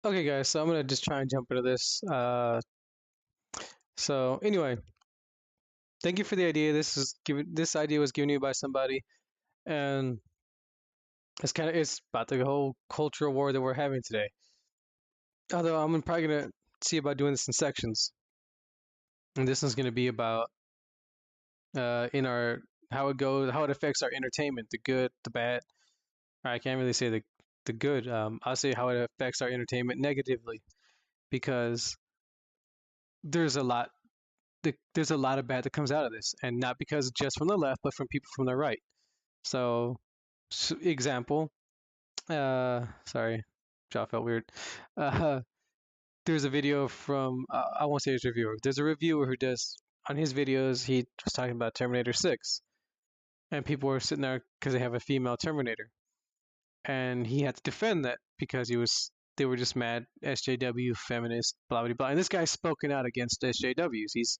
Okay, guys, so I'm gonna just try and jump into this. So anyway, thank you for the idea. This idea was given to you by somebody, and it's about the whole cultural war that we're having today. Although I'm probably gonna see about doing this in sections, and this is gonna be about in our how it goes, how it affects our entertainment, the good, the bad. I can't really say the good. I'll say how it affects our entertainment negatively because there's a lot there's a lot of bad that comes out of this, and not because just from the left, but from people from the right. So, example, sorry, jaw felt weird. Uh, there's a video from I won't say his reviewer. There's a reviewer who does on his videos. He was talking about Terminator 6, and people were sitting there because they have a female Terminator, and he had to defend that because they were just mad SJW feminist blah blah blah. And this guy's spoken out against SJWs. He's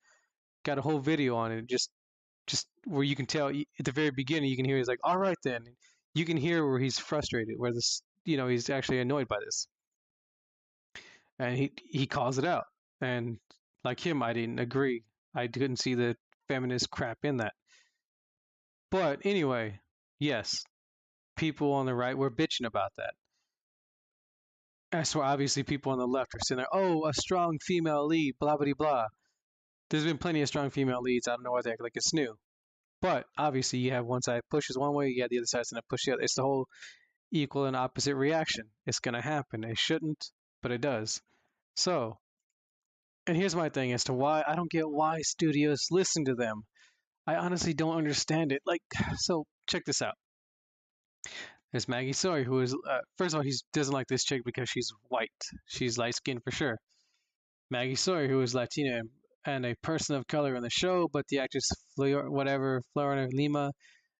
got a whole video on it, just where you can tell at the very beginning you can hear he's like, all right then, you can hear where he's frustrated, where this he's actually annoyed by this, and he calls it out. And like him, I didn't agree. I couldn't see the feminist crap in that. But anyway, yes, people on the right were bitching about that. That's why obviously people on the left are sitting there, oh, a strong female lead, blah blah blah. There's been plenty of strong female leads. I don't know why they act like it's new. But obviously, you have one side pushes one way, you have the other side's gonna push the other. It's the whole equal and opposite reaction. It's gonna happen. It shouldn't, but it does. So, and here's my thing as to why I don't get why studios listen to them. I honestly don't understand it. Like, so check this out. There's Maggie Sawyer, who is first of all, he doesn't like this chick because she's white. She's light skinned for sure. Maggie Sawyer, who is Latina and a person of color in the show, but the actress Florina Lima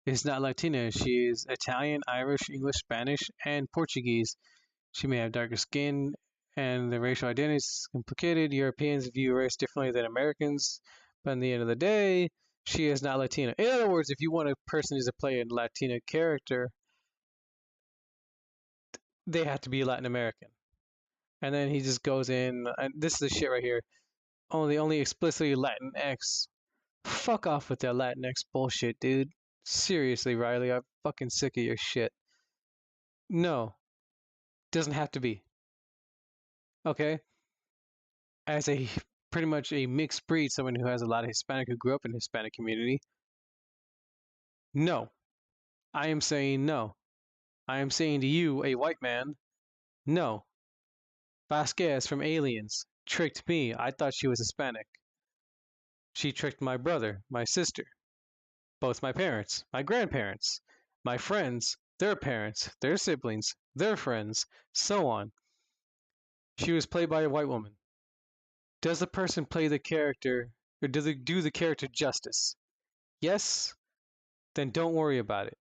is not Latina. She is Italian, Irish, English, Spanish, and Portuguese. She may have darker skin, and the racial identity is complicated. Europeans view race differently than Americans, but in the end of the day, she is not Latina. In other words, if you want a person to play a Latina character, they have to be Latin American. And then he just goes in, and this is the shit right here. Only explicitly Latinx. Fuck off with that Latinx bullshit, dude. Seriously, Riley, I'm fucking sick of your shit. No, doesn't have to be. Okay? As a pretty much a mixed breed, someone who has a lot of Hispanic who grew up in the Hispanic community, no. I am saying no. I am saying to you, a white man, no. Vasquez from Aliens tricked me. I thought she was Hispanic. She tricked my brother, my sister, both my parents, my grandparents, my friends, their parents, their siblings, their friends, so on. She was played by a white woman. Does the person play the character, or does it do the character justice? Yes? Then don't worry about it.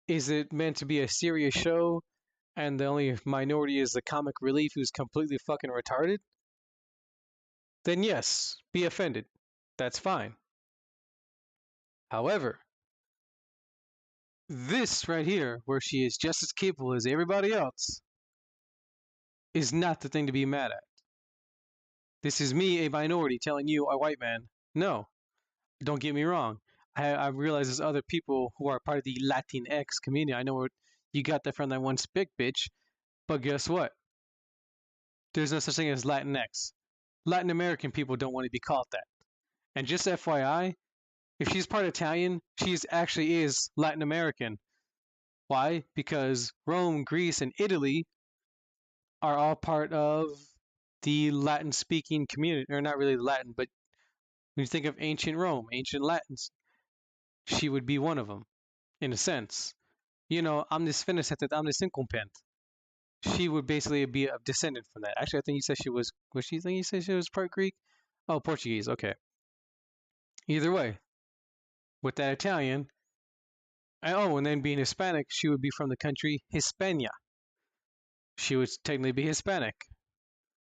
Is it meant to be a serious show and the only minority is the comic relief who's completely fucking retarded? Then yes, be offended. That's fine. However, this right here, where she is just as capable as everybody else, is not the thing to be mad at. This is me, a minority, telling you, a white man, no, don't get me wrong. I realize there's other people who are part of the Latinx community. I know where you got that from that one spick bitch, but guess what? There's no such thing as Latinx. Latin American people don't want to be called that. And just FYI, if she's part Italian, she actually is Latin American. Why? Because Rome, Greece, and Italy are all part of the Latin speaking community, or not really Latin, but when you think of ancient Rome, ancient Latins, she would be one of them, in a sense. Omnis finicet omnis incumbent. She would basically be a descendant from that. Actually, I think you said she was she, think you said she was part Greek? Oh, Portuguese, okay. Either way, with that Italian, and then being Hispanic, she would be from the country Hispania. She would technically be Hispanic.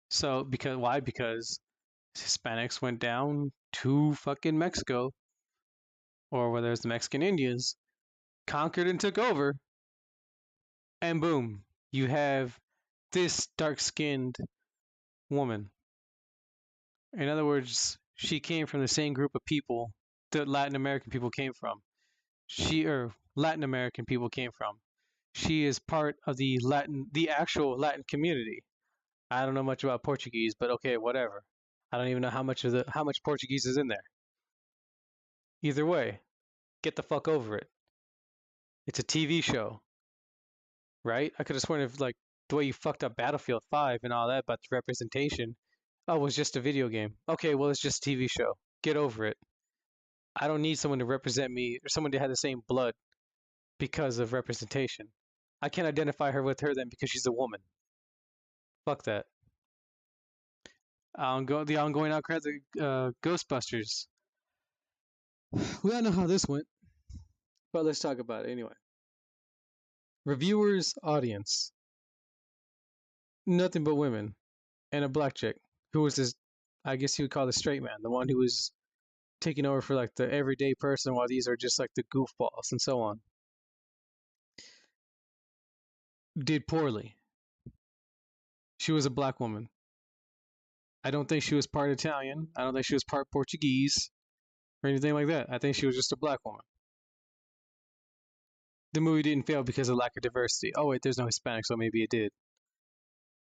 So, because why? Because Hispanics went down to fucking Mexico, or whether it's the Mexican Indians, conquered and took over, and boom, you have this dark-skinned woman. In other words, she came from the same group of people that Latin American people came from. Latin American people came from. She is part of the actual Latin community. I don't know much about Portuguese, but okay, whatever. I don't even know how much Portuguese is in there. Either way, get the fuck over it. It's a TV show, right? I could have sworn if like the way you fucked up Battlefield 5 and all that about the representation, oh, it was just a video game. Okay, well it's just a TV show. Get over it. I don't need someone to represent me or someone to have the same blood because of representation. I can't identify her with her then because she's a woman. Fuck that. The ongoing outcry of the Ghostbusters. We all know how this went, but let's talk about it anyway. Reviewers, audience, nothing but women, and a black chick who was this, I guess you would call the straight man, the one who was taking over for like the everyday person, while these are just like the goofballs and so on. Did poorly. She was a black woman. I don't think she was part Italian. I don't think she was part Portuguese or anything like that. I think she was just a black woman. The movie didn't fail because of lack of diversity. Oh wait, there's no Hispanic, so maybe it did.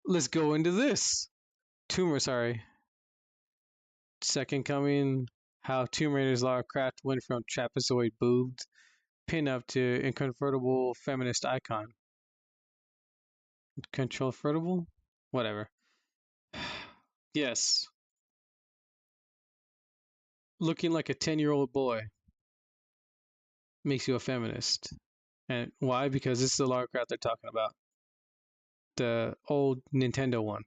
Let's go into this. Sorry. Second Coming, how Tomb Raider's Lara Croft went from trapezoid boobed pin-up to inconvertible feminist icon. Control-fertable? Whatever. Yes. Looking like a 10-year-old boy makes you a feminist. And why? Because this is the Lara Croft they're talking about. The old Nintendo one.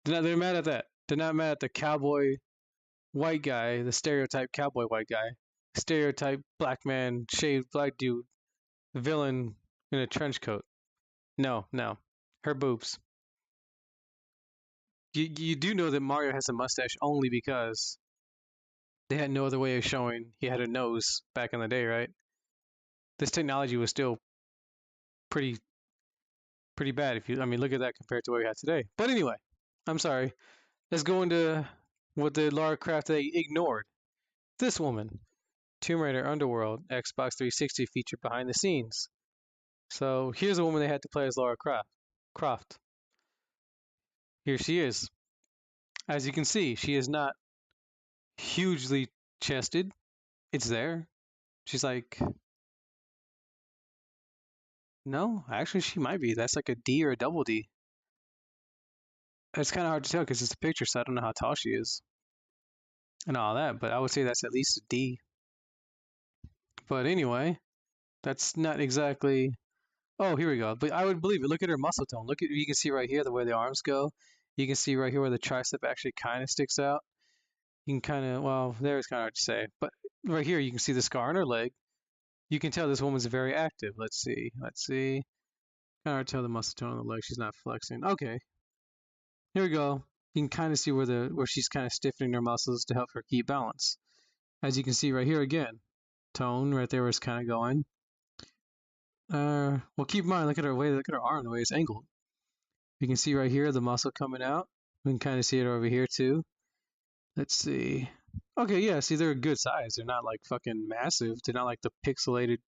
They're mad at that. They're not mad at the cowboy white guy, the stereotype cowboy white guy, stereotype black man, shaved black dude, villain in a trench coat. No, no. Her boobs. You do know that Mario has a mustache only because they had no other way of showing he had a nose back in the day, right? This technology was still pretty bad if you I mean look at that compared to what we have today. But anyway, I'm sorry. Let's go into what the Lara Croft they ignored. This woman, Tomb Raider Underworld, Xbox 360 feature behind the scenes. So here's a woman they had to play as Lara Croft. Here she is. As you can see, she is not hugely chested. It's there. She's like, no, actually she might be. That's like a D or a double D. It's kind of hard to tell because it's a picture, so I don't know how tall she is and all that. But I would say that's at least a D. But anyway, that's not exactly. Oh, here we go. But I would believe it. Look at her muscle tone. Look at you can see right here the way the arms go. You can see right here where the tricep actually kind of sticks out. You can kind of well, there's kind of hard to say, but right here you can see the scar on her leg. You can tell this woman's very active. Let's see. Kind of hard to tell the muscle tone on the leg. She's not flexing. Okay, here we go. You can kind of see where she's kind of stiffening her muscles to help her keep balance. As you can see right here again, tone right there where it's kind of going. Well, keep in mind, look at her arm, the way it's angled. You can see right here the muscle coming out. We can kind of see it over here too. Let's see. Okay, yeah, see, they're a good size. They're not like fucking massive. They're not like the pixelated,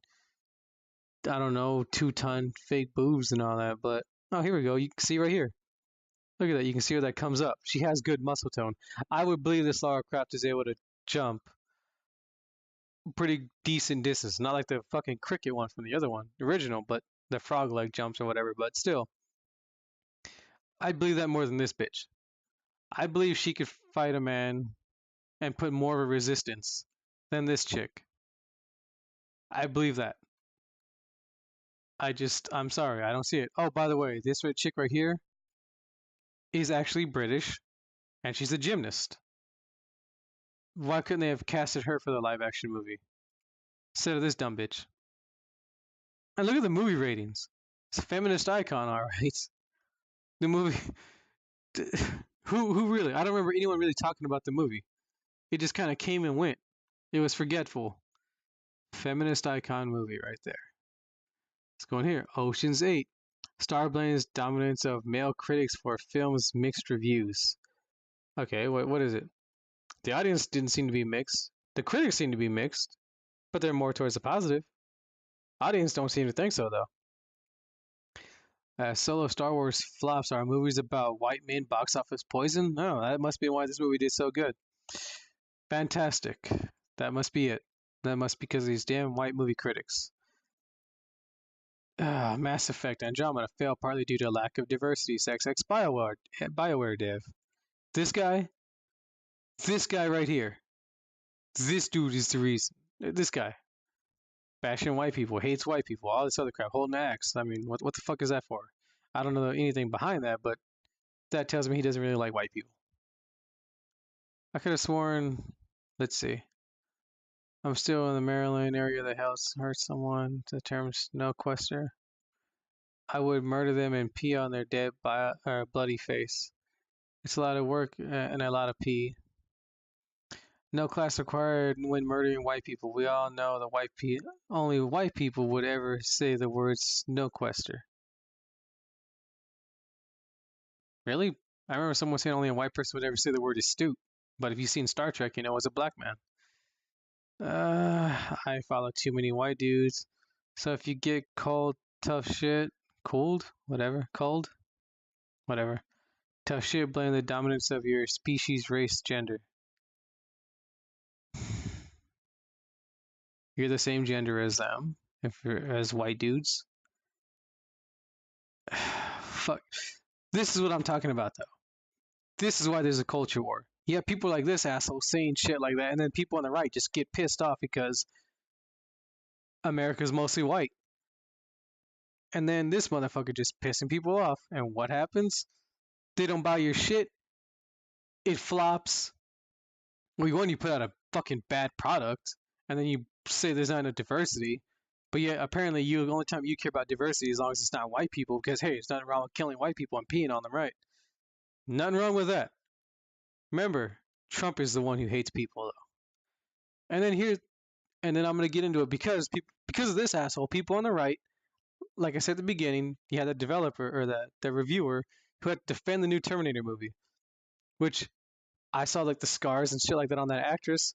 I don't know, 2-ton fake boobs and all that. But oh, here we go. You can see right here. Look at that. You can see where that comes up. She has good muscle tone. I would believe this Lara Croft is able to jump pretty decent distance. Not like the fucking cricket one from the other one, the original, but the frog leg jumps or whatever. But still, I believe that more than this bitch. I believe she could fight a man and put more of a resistance than this chick. I believe that. I'm sorry, I don't see it. Oh, by the way, this red chick right here is actually British, and she's a gymnast. Why couldn't they have casted her for the live action movie instead of this dumb bitch? And look at the movie ratings. It's a feminist icon, all right. The movie. Who really? I don't remember anyone really talking about the movie. It just kind of came and went. It was forgetful. Feminist icon movie right there. Let's go in here. Ocean's 8. Star blames dominance of male critics for film's mixed reviews. Okay, what is it? The audience didn't seem to be mixed. The critics seem to be mixed, but they're more towards the positive. Audience don't seem to think so though. Solo Star Wars flops are movies about white men box office poison? No, that must be why this movie did so good. Fantastic. That must be it. That must be because of these damn white movie critics. Mass Effect Andromeda failed partly due to lack of diversity. Sex X BioWare dev. This guy right here. This dude is the reason. This guy. Bashing white people, hates white people, all this other crap, holding an axe. I mean, what the fuck is that for? I don't know anything behind that, but that tells me he doesn't really like white people. I could have sworn, let's see. I'm still in the Maryland area that helps hurt someone. The term snow quester. I would murder them and pee on their dead bloody face. It's a lot of work and a lot of pee. No class required when murdering white people. We all know that only white people would ever say the word snow quester. Really? I remember someone saying only a white person would ever say the word astute. But if you've seen Star Trek, you know it's a black man. I follow too many white dudes. So if you get cold, tough shit, cold, whatever. Tough shit, blame the dominance of your species, race, gender. You're the same gender as them, if you're as white dudes. Fuck. This is what I'm talking about, though. This is why there's a culture war. You have people like this asshole saying shit like that, and then people on the right just get pissed off because America's mostly white. And then this motherfucker just pissing people off. And what happens? They don't buy your shit. It flops. Well, one, you put out a fucking bad product, and then you say there's not enough diversity. But yet, apparently, the only time you care about diversity as long as it's not white people, because hey, it's nothing wrong with killing white people and peeing on them, right? Nothing wrong with that. Remember, Trump is the one who hates people, though. And then I'm gonna get into it because of this asshole. People on the right, like I said at the beginning, you had the developer or the reviewer who had to defend the new Terminator movie, which I saw like the scars and shit like that on that actress.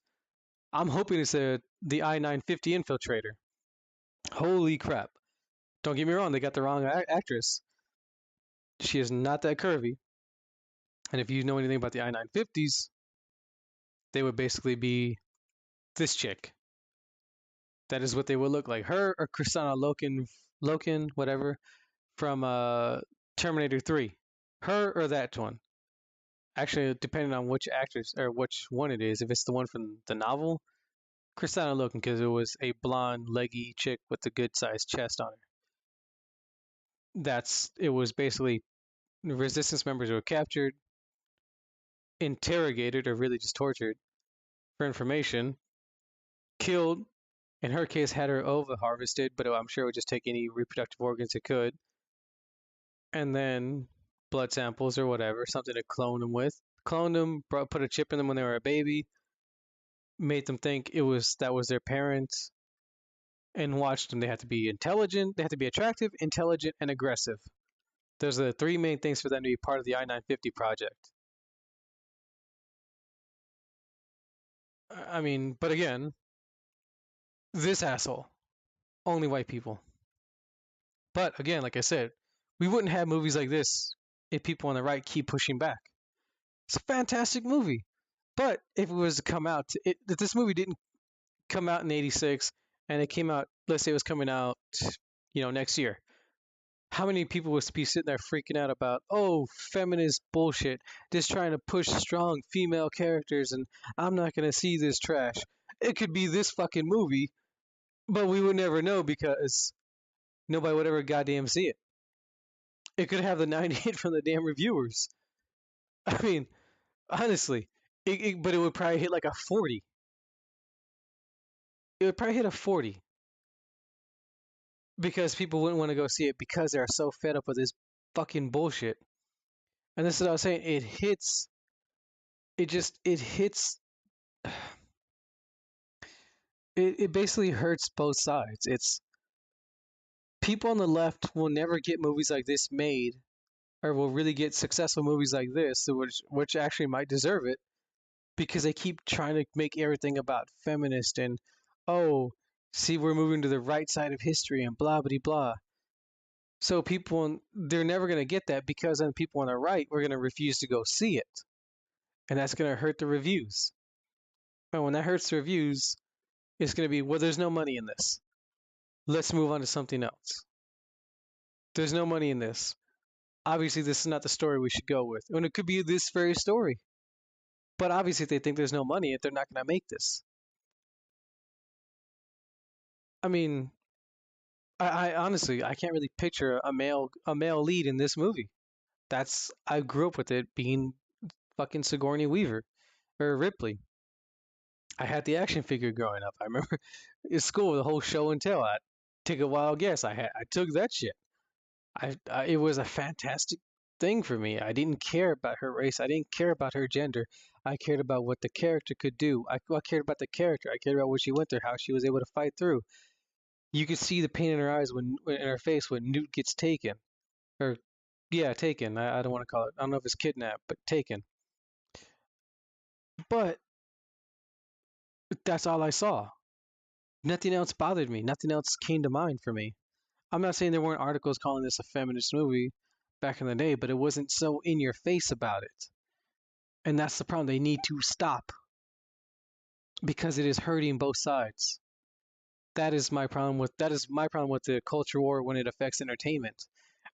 I'm hoping it's the I-950 infiltrator. Holy crap! Don't get me wrong, they got the wrong actress. She is not that curvy. And if you know anything about the I-950s, they would basically be this chick. That is what they would look like. Her or Kristanna Loken, whatever, from Terminator 3. Her or that one. Actually, depending on which actress or which one it is, if it's the one from the novel, Kristanna Loken, because it was a blonde, leggy chick with a good sized chest on her. It was basically resistance members who were captured, interrogated, or really just tortured for information, killed. In her case, had her ova harvested, but I'm sure it would just take any reproductive organs it could, and then blood samples or whatever, something to clone them with. Cloned them, put a chip in them when they were a baby, made them think that was their parents, and watched them. They had to be intelligent, they had to be attractive, intelligent, and aggressive. Those are the three main things for them to be part of the I-950 project. I mean, but again, this asshole, only white people. But again, like I said, we wouldn't have movies like this if people on the right keep pushing back. It's a fantastic movie. But if it was to come out, if this movie didn't come out in '86 and it came out, let's say it was coming out, next year, how many people would be sitting there freaking out about, oh, feminist bullshit, just trying to push strong female characters and I'm not going to see this trash. It could be this fucking movie, but we would never know because nobody would ever goddamn see it. It could have the 98 from the damn reviewers. I mean, honestly, but it would probably hit like a 40. It would probably hit a 40 because people wouldn't want to go see it because they're so fed up with this fucking bullshit. And this is what I was saying. It hits. It basically hurts both sides. people on the left will never get movies like this made, or will really get successful movies like this, which actually might deserve it, because they keep trying to make everything about feminist and, oh, see, we're moving to the right side of history and blah blah blah. So people, they're never going to get that, because then people on the right were going to refuse to go see it, and that's going to hurt the reviews. And when that hurts the reviews, it's going to be, well, there's no money in this. Let's move on to something else. There's no money in this. Obviously, this is not the story we should go with. And it could be this very story. But obviously, if they think there's no money, they're not going to make this. I mean, I honestly, I can't really picture a male lead in this movie. I grew up with it being fucking Sigourney Weaver or Ripley. I had the action figure growing up. I remember in school the whole show and tell. I take a wild guess. I took that shit. It was a fantastic thing for me. I didn't care about her race. I didn't care about her gender. I cared about what the character could do. I cared about the character. I cared about what she went through, how she was able to fight through. You could see the pain in her eyes in her face when Newt gets taken, or yeah, taken. I don't want to call it. I don't know if it's kidnapped, but taken. But that's all I saw. Nothing else bothered me. Nothing else came to mind for me. I'm not saying there weren't articles calling this a feminist movie back in the day, but it wasn't so in your face about it. And that's the problem. They need to stop, because it is hurting both sides. That is my problem with the culture war when it affects entertainment.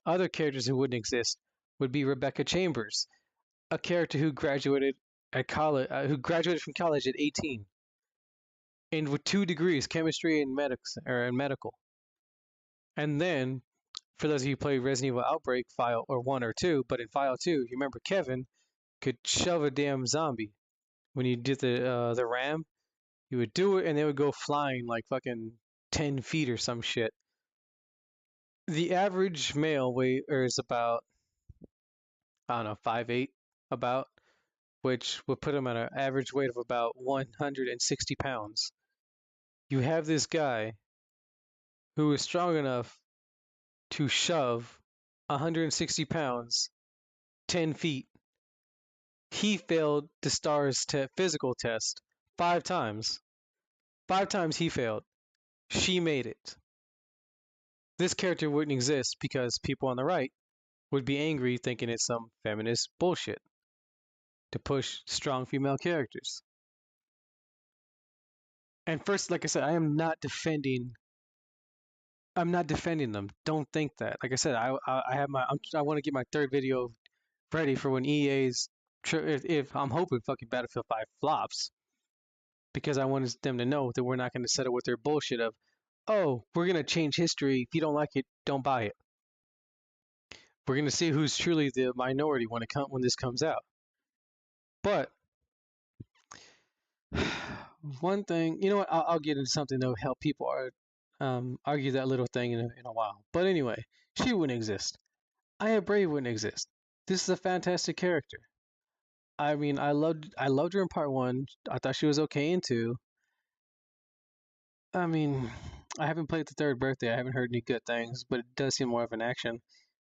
Other characters who wouldn't exist would be Rebecca Chambers, a character who graduated from college at 18, and with 2 degrees, chemistry and medical. And then, for those of you who played Resident Evil Outbreak File or 1 or 2, but in File 2, you remember Kevin could shove a damn zombie. When you did the ram, you would do it and they would go flying like fucking 10 feet or some shit. The average male weight is about, I don't know, 5'8", about, which would put him at an average weight of about 160 pounds. You have this guy who is strong enough to shove 160 pounds 10 feet. He failed the STARS physical test 5 times. 5 times he failed. She made it. This character wouldn't exist because people on the right would be angry, thinking it's some feminist bullshit to push strong female characters. And first, like I said, I'm not defending them. Don't think that. Like I said, I want to get my third video ready for when EA's if I'm hoping fucking Battlefield 5 flops, because I wanted them to know that we're not going to settle with their bullshit of, oh, we're going to change history. If you don't like it, don't buy it. We're going to see who's truly the minority when this comes out. But one thing, you know what? I'll get into something that will help people argue that little thing in a while. But anyway, she wouldn't exist. Aya Brave wouldn't exist. This is a fantastic character. I mean, I loved her in part 1. I thought she was okay in 2. I mean, I haven't played the third birthday. I haven't heard any good things, but it does seem more of an action.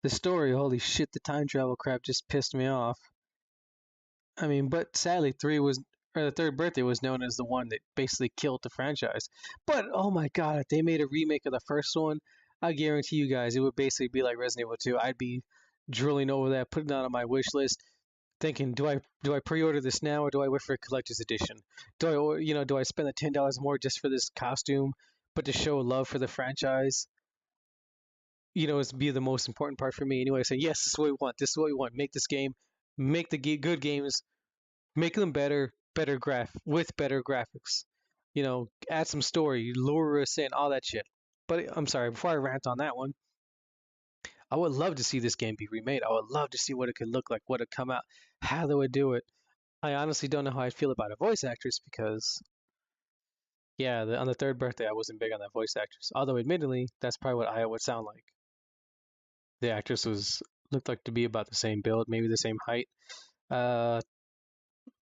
The story, holy shit, the time travel crap just pissed me off. I mean, but sadly, the third birthday was known as the one that basically killed the franchise. But oh my god, if they made a remake of the first one, I guarantee you guys, it would basically be like Resident Evil 2. I'd be drilling over that, putting it on my wish list, thinking, do I pre-order this now or do I wait for a collector's edition? Do I spend the $10 more just for this costume, but to show love for the franchise? It's be the most important part for me anyway. Say yes, this is what we want. This is what we want. Make this game, make the good games, make them with better graphics. Add some story, lure us in, all that shit. But I'm sorry, before I rant on that one, I would love to see this game be remade. I would love to see what it could look like, what it come out, how they would do it. I honestly don't know how I'd feel about a voice actress because, yeah, on the third birthday, I wasn't big on that voice actress. Although, admittedly, that's probably what Aya would sound like. The actress looked like to be about the same build, maybe the same height, uh,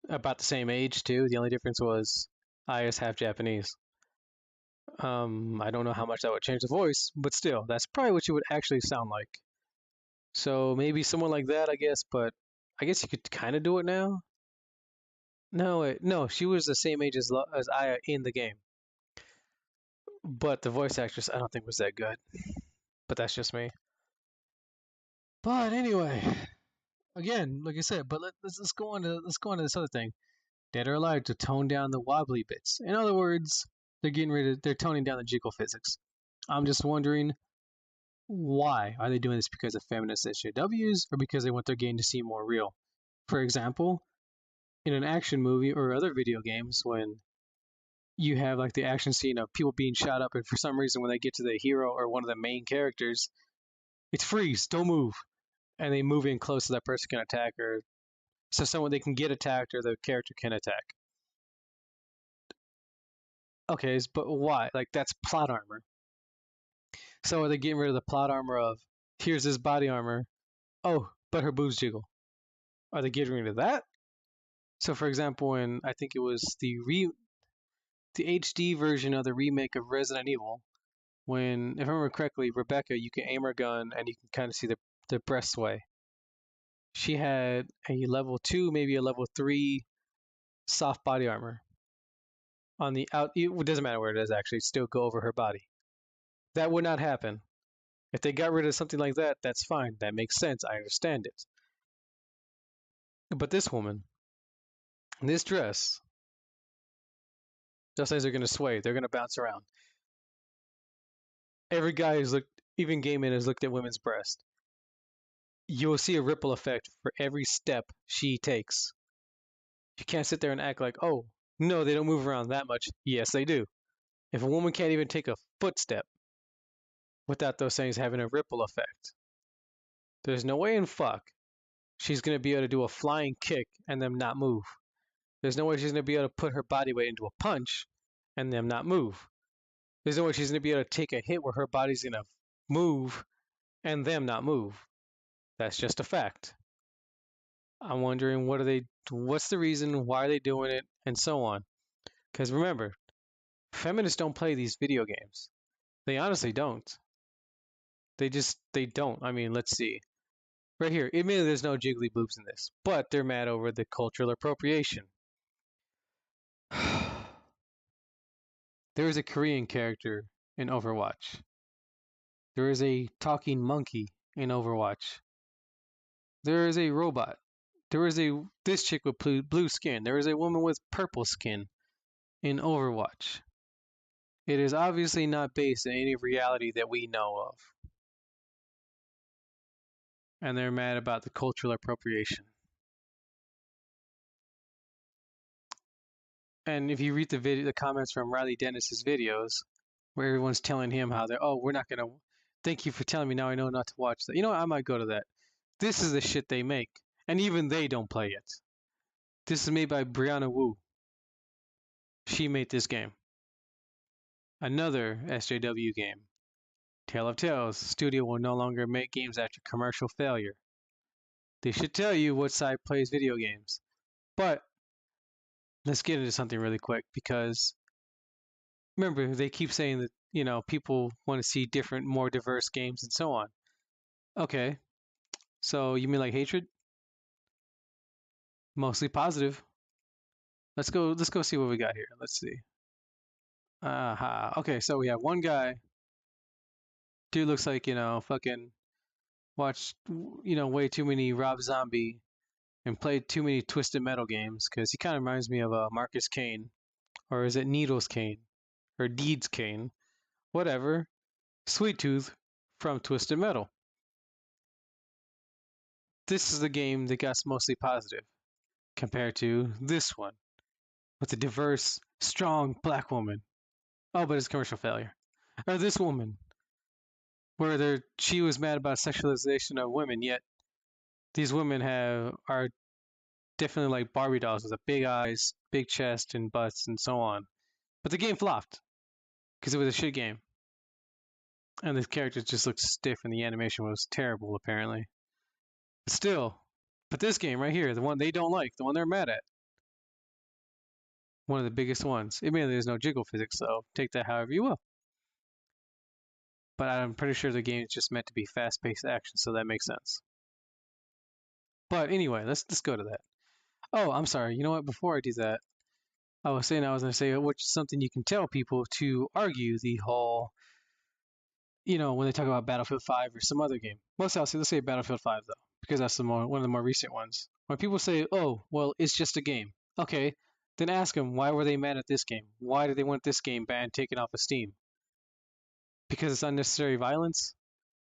about the same age too. The only difference was Aya's half Japanese. I don't know how much that would change the voice, but still, that's probably what you would actually sound like. So maybe someone like that, I guess. But I guess you could kind of do it now. No, no, she was the same age as Aya in the game, but the voice actress I don't think was that good. But that's just me. But anyway, again, like I said, but let's go on to this other thing. Dead or Alive to tone down the wobbly bits. In other words, they're toning down the jiggle physics. I'm just wondering, why are they doing this? Because of feminist SJWs or because they want their game to seem more real? For example, in an action movie or other video games, when you have like the action scene of people being shot up, and for some reason when they get to the hero or one of the main characters, it's freeze, don't move, and they move in close so that person can attack, or so someone they can get attacked or the character can attack. Okay, but why? Like that's plot armor. So are they getting rid of the plot armor of here's this body armor? Oh, but her boobs jiggle. Are they getting rid of that? So for example, in I think it was the HD version of the remake of Resident Evil, when if I remember correctly, Rebecca, you can aim her gun and you can kind of see the breast sway. She had a level 2, maybe a level 3 soft body armor on the out. It doesn't matter where it is actually, still go over her body. That would not happen. If they got rid of something like that, that's fine. That makes sense. I understand it. But this woman, this dress, just as they're going to sway, they're going to bounce around. Every guy who's looked, even gay men, has looked at women's breast. You will see a ripple effect for every step she takes. You can't sit there and act like, oh, no, they don't move around that much. Yes, they do. If a woman can't even take a footstep without those things having a ripple effect, there's no way in fuck she's going to be able to do a flying kick and them not move. There's no way she's going to be able to put her body weight into a punch and them not move. There's no way she's going to be able to take a hit where her body's going to move and them not move. That's just a fact. I'm wondering what's the reason, why are they doing it, and so on. Because remember, feminists don't play these video games. They honestly don't. They don't. I mean, let's see. Right here, admittedly, there's no jiggly boobs in this, but they're mad over the cultural appropriation. There is a Korean character in Overwatch. There is a talking monkey in Overwatch. There is a robot. There is a this chick with blue skin. There is a woman with purple skin in Overwatch. It is obviously not based in any reality that we know of. And they're mad about the cultural appropriation. And if you read the comments from Riley Dennis's videos, where everyone's telling him how they're, oh, we're not gonna, thank you for telling me, now I know not to watch that. You know what, I might go to that. This is the shit they make, and even they don't play it. This is made by Brianna Wu. She made this game. Another SJW game. Tale of Tales, studio will no longer make games after commercial failure. They should tell you what side plays video games. But let's get into something really quick, because remember, they keep saying that, people want to see different, more diverse games and so on. Okay, so you mean like hatred? Mostly positive. Let's go see what we got here. Let's see. Okay, so we have one guy. Dude looks like, fucking watched, way too many Rob Zombie and played too many Twisted Metal games, because he kind of reminds me of Marcus Kane. Or is it Needles Kane? Or Deeds Kane? Whatever. Sweet Tooth from Twisted Metal. This is the game that got mostly positive compared to this one with a diverse, strong black woman. Oh, but it's commercial failure. Or this woman, where she was mad about sexualization of women, yet these women are definitely like Barbie dolls with big eyes, big chest, and butts, and so on. But the game flopped because it was a shit game, and the characters just looked stiff, and the animation was terrible, apparently. But still, but this game right here, the one they don't like, the one they're mad at, one of the biggest ones. Admittedly, there's no jiggle physics, so take that however you will. But I'm pretty sure the game is just meant to be fast-paced action, so that makes sense. But anyway, let's go to that. Oh, I'm sorry. You know what? Before I do that, I was going to say which is something you can tell people to argue the whole, when they talk about Battlefield 5 or some other game. Mostly I'll say, let's say Battlefield 5 though, because that's one of the more recent ones. When people say, oh, well, it's just a game. Okay, then ask them, why were they mad at this game? Why did they want this game banned, taken off of Steam? Because it's unnecessary violence?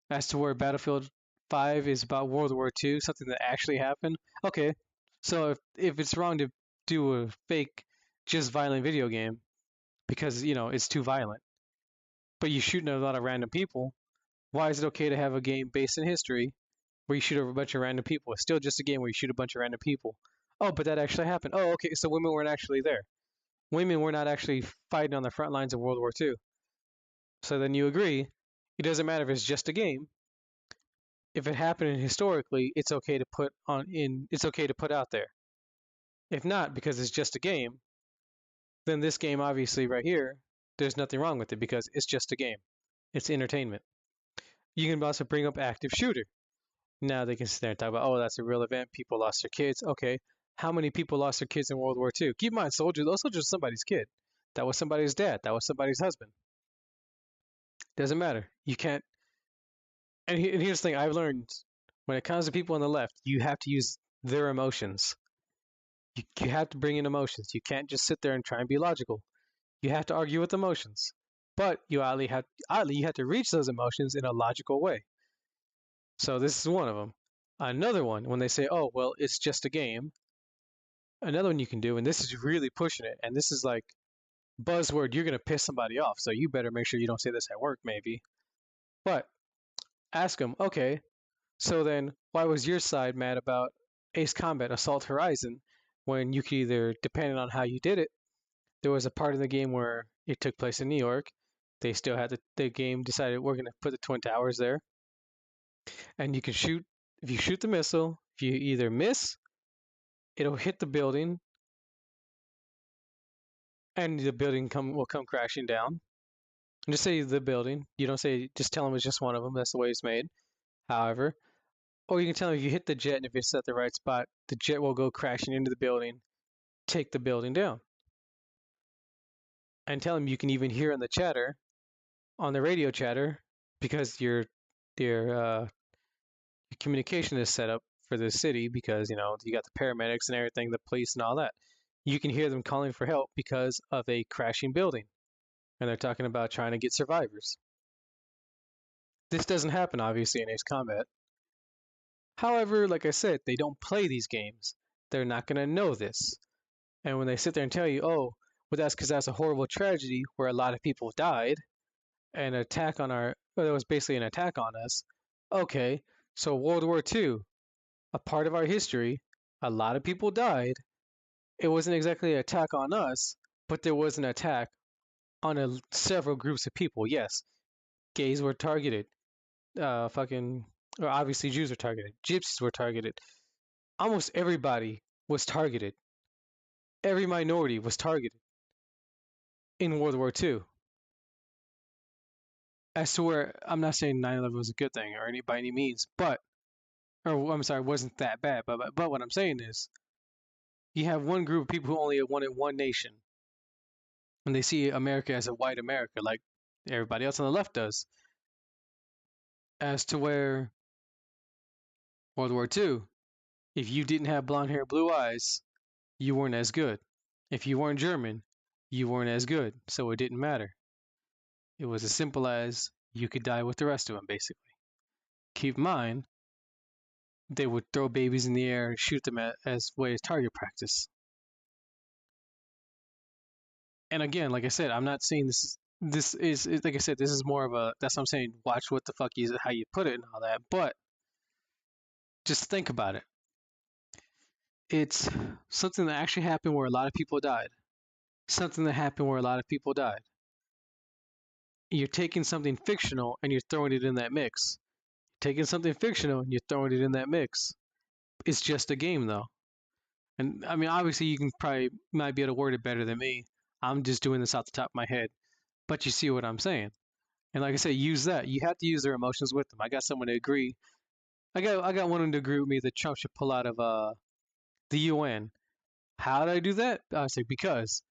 As to where Battlefield 5 is about World War II, something that actually happened? Okay, so if it's wrong to do a fake, just violent video game because, it's too violent, but you shooting at a lot of random people, why is it okay to have a game based in history where you shoot a bunch of random people? It's still just a game where you shoot a bunch of random people. Oh, but that actually happened. Oh, okay, so women weren't actually there. Women were not actually fighting on the front lines of World War II. So then you agree, it doesn't matter if it's just a game. If it happened historically, it's okay to put out there. If not, because it's just a game, then this game obviously right here, there's nothing wrong with it because it's just a game. It's entertainment. You can also bring up active shooter. Now they can sit there and talk about, oh, that's a real event. People lost their kids. Okay, how many people lost their kids in World War II? Keep in mind, those soldiers are somebody's kid. That was somebody's dad. That was somebody's husband. Doesn't matter. You can't. And here's the thing I've learned when it comes to people on the left, you have to use their emotions. You have to bring in emotions. You can't just sit there and try and be logical. You have to argue with emotions. But you have to reach those emotions in a logical way. So this is one of them. Another one, when they say, oh, well, it's just a game. Another one you can do, and this is really pushing it, and this is like buzzword, you're going to piss somebody off, so you better make sure you don't say this at work, maybe. But ask them, okay, so then why was your side mad about Ace Combat Assault Horizon when you could either, depending on how you did it, there was a part of the game where it took place in New York. They still had the game decided we're going to put the Twin Towers there. And you can shoot, if you shoot the missile, if you either miss, it'll hit the building and the building will come crashing down. And just say the building. You don't say, just tell them it's just one of them. That's the way it's made. However, or you can tell them if you hit the jet and if it's at the right spot, the jet will go crashing into the building, take the building down. And tell them you can even hear in the chatter, on the radio chatter, because your communication is set up for the city because, you got the paramedics and everything, the police and all that. You can hear them calling for help because of a crashing building. And they're talking about trying to get survivors. This doesn't happen, obviously, in Ace Combat. However, like I said, they don't play these games. They're not going to know this. And when they sit there and tell you, oh, well, that's because that's a horrible tragedy where a lot of people died, an attack on it was basically an attack on us. Okay, so World War II, a part of our history, a lot of people died. It wasn't exactly an attack on us, but there was an attack on several groups of people. Yes, gays were targeted. Obviously Jews were targeted. Gypsies were targeted. Almost everybody was targeted. Every minority was targeted in World War II. As to where, I'm not saying 9/11 was a good thing or by any means, wasn't that bad. But what I'm saying is, you have one group of people who only wanted one nation, and they see America as a white America, like everybody else on the left does. As to where World War II, if you didn't have blonde hair, blue eyes, you weren't as good. If you weren't German, you weren't as good, so it didn't matter. It was as simple as you could die with the rest of them, basically. Keep in mind, they would throw babies in the air and shoot them as target practice. And again, like I said, I'm not saying this is like I said, this is more of a, that's what I'm saying, watch what the fuck how you put it and all that, but just think about it. It's something that actually happened where a lot of people died. Something that happened where a lot of people died. You're taking something fictional and you're throwing it in that mix. Taking something fictional and you're throwing it in that mix. It's just a game, though. And I mean, obviously, you can probably might be able to word it better than me. I'm just doing this off the top of my head, but you see what I'm saying. And like I said, use that. You have to use their emotions with them. I got someone to agree. I got one to agree with me that Trump should pull out of the UN. How did I do that? I was like, because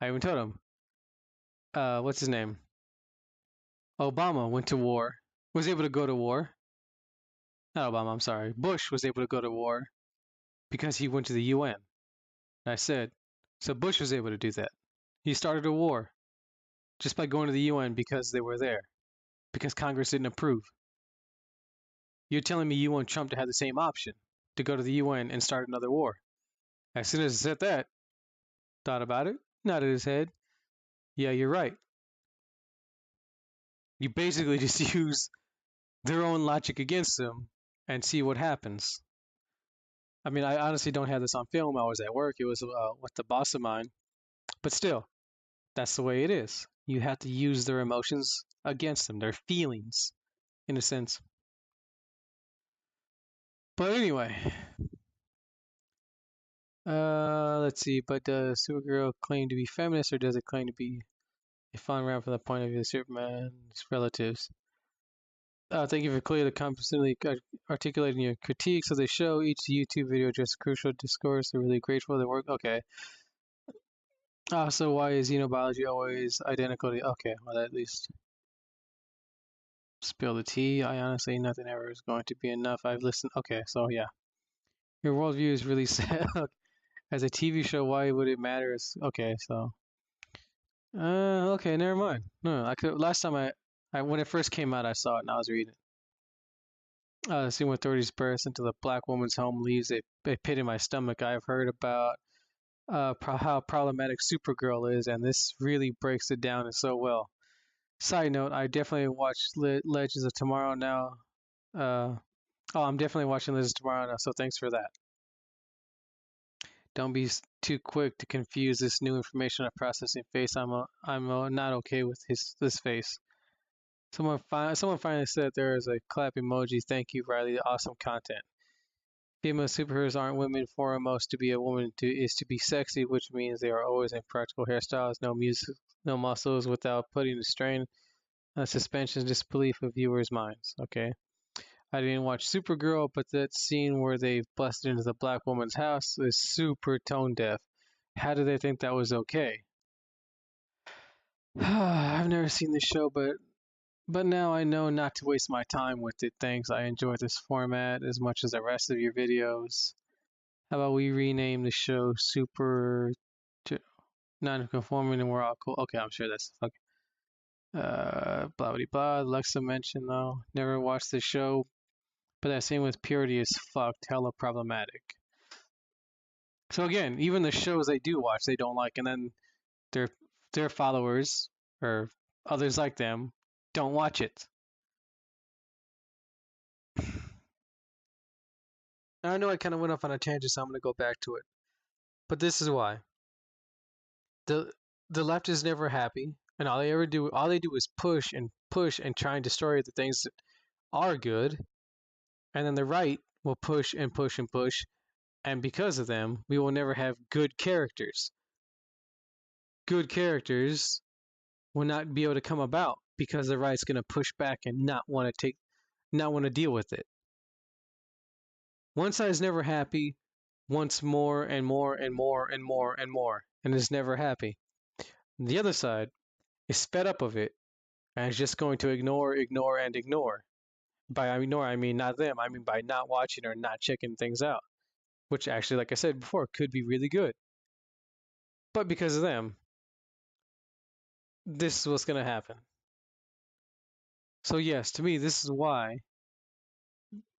I even told him, what's his name? Obama went to war, was able to go to war. Not Obama, I'm sorry. Bush was able to go to war because he went to the UN. And I said, so Bush was able to do that. He started a war just by going to the UN because they were there, because Congress didn't approve. You're telling me you want Trump to have the same option to go to the UN and start another war? As soon as I said that, thought about it, nodded his head. Yeah, you're right. You basically just use their own logic against them and see what happens. I mean, I honestly don't have this on film. I was at work. It was with the boss of mine. But still, that's the way it is. You have to use their emotions against them, their feelings, in a sense. But anyway, let's see. But does Supergirl claim to be feminist, or does it claim to be a fun round from the point of view of Superman's relatives? Thank you for clearly, competently articulating your critiques of the show. Each YouTube video addresses crucial discourse. I'm really grateful for the work. Okay. So why is xenobiology always identical to? Okay, well at least spill the tea. I honestly, nothing ever is going to be enough. I've listened. Okay, so yeah, your worldview is really sad. As a TV show, why would it matter? Okay, so okay, never mind. No, I could. Last time I when it first came out, I saw it and I was reading it. The scene where authorities burst into the black woman's home leaves a pit in my stomach. I've heard about how problematic Supergirl is, and this really breaks it down so well. Side note, I definitely watched Legends of Tomorrow now. I'm definitely watching Legends of Tomorrow now, so thanks for that. Don't be too quick to confuse this new information on processing face. I'm not okay with this face. Someone finally said there is a clap emoji. Thank you, Riley. Awesome content. Female superheroes aren't women foremost. To be a woman is to be sexy, which means they are always in practical hairstyles, no music, no muscles, without putting the strain suspension disbelief of viewers' minds. Okay. I didn't watch Supergirl, but that scene where they busted into the black woman's house is super tone deaf. How did they think that was okay? I've never seen this show, but now I know not to waste my time with it. Thanks. I enjoy this format as much as the rest of your videos. How about we rename the show Super Non-Conforming and we're all cool? Okay, I'm sure that's okay. Blah blah blah. Alexa mentioned though. Never watched the show, but that scene with Purity is fucked. Hella problematic. So again, even the shows they do watch, they don't like, and then their their followers or others like them don't watch it. I know I kind of went off on a tangent, so I'm gonna go back to it. But this is why the the left is never happy, and all they do is push and try and destroy the things that are good, and then the right will push and push and push, and because of them, we will never have good characters. Good characters will not be able to come about because the right's going to push back and not want to deal with it. One side is never happy, wants more and more and more and more and more, and is never happy. The other side is fed up of it and is just going to ignore, ignore, and ignore. By ignore, I mean not them. I mean by not watching or not checking things out, which actually, like I said before, could be really good. But because of them, this is what's going to happen. So yes, to me, this is why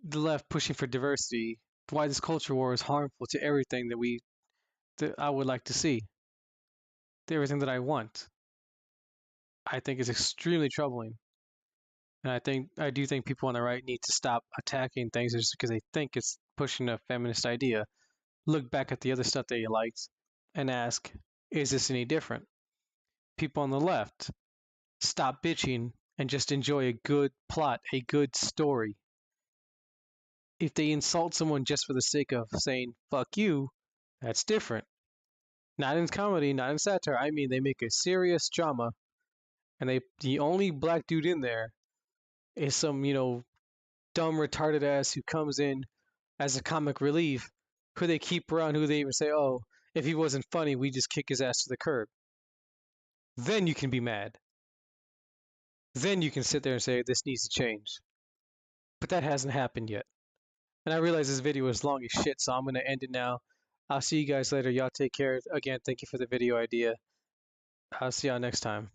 the left pushing for diversity, why this culture war is harmful to everything that I would like to see, to everything that I want. I think is extremely troubling, and I do think people on the right need to stop attacking things just because they think it's pushing a feminist idea. Look back at the other stuff that you liked and ask, is this any different? People on the left, stop bitching and just enjoy a good plot, a good story. If they insult someone just for the sake of saying fuck you, That's different. Not in comedy, not in satire. I mean, they make a serious drama, and the only black dude in there is some dumb retarded ass who comes in as a comic relief, who they keep around, who they even say, oh, if he wasn't funny, we just kick his ass to the curb. Then you can be mad. Then you can sit there and say this needs to change. But that hasn't happened yet. And I realize this video is long as shit, so I'm gonna end it now. I'll see you guys later. Y'all take care. Again, thank you for the video idea. I'll see y'all next time.